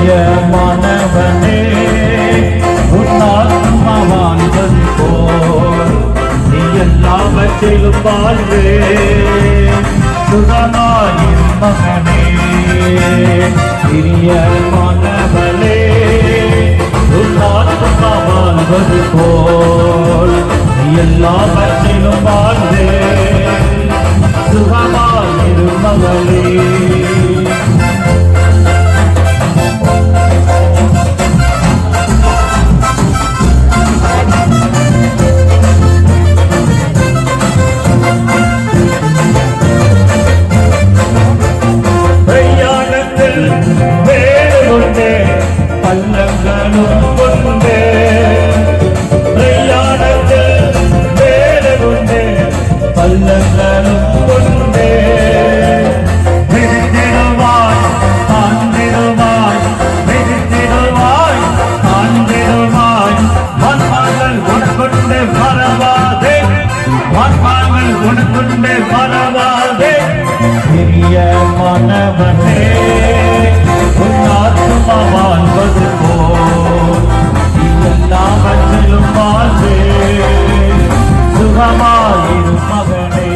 பிரியமானவனே உன்னாத்மா வாழ்வது போல் நீ எல்லாவற்றிலும் வாழ்வே சுகமாயின் மகனே பிரியமானவனே உன்னாத்மா வாழ்வது போல் நீ எல்லாவற்றிலும் வாழ்வே சுகமாயிரு மகளே பல்லங்களும் கொண்டே பிரயாணத்தில் வேறு கொண்டே பல்லங்களும் கொண்டே விதித்திடுவாய் காண்பிடுவாய் விதித்திடுவாய் காண்பிடுவாய் வான்பாங்கள் உனக்கொண்டே வரவாதே வான்பாங்கள் உனக்கொண்டே வரவாதே பிரியமானவனே உன்னாத்மா வாழ்வது போல் நீ எல்லாவற்றிலும் வாழ்வே சுகமாயிரு மகனே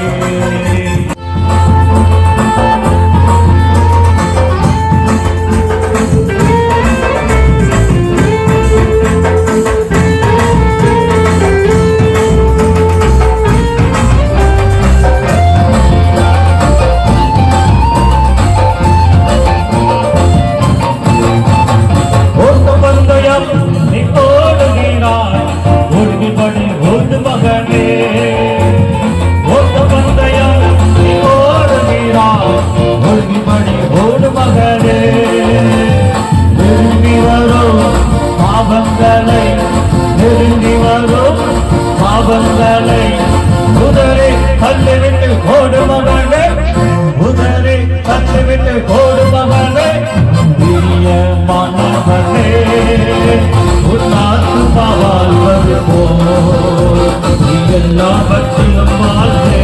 நீ ஓடுகிறாய் ஓடுபடி ஓடு மகனே ஓட்ட பந்தயம் நீ ஓடுகிறாய் ஓடுபடி ஓடு மகனே நெருங்கி வரும் பாவங்களை நெருங்கி வரும் பாவங்களை உதறி தள்ளிவிட்டு ஓடு மகனே உதறி தள்ளிவிட்டு ஓடு மகனே பிரியமானவனே உன்னாத்மா வாழ்வது போல் நீ எல்லாவற்றிலும் வாழ்வே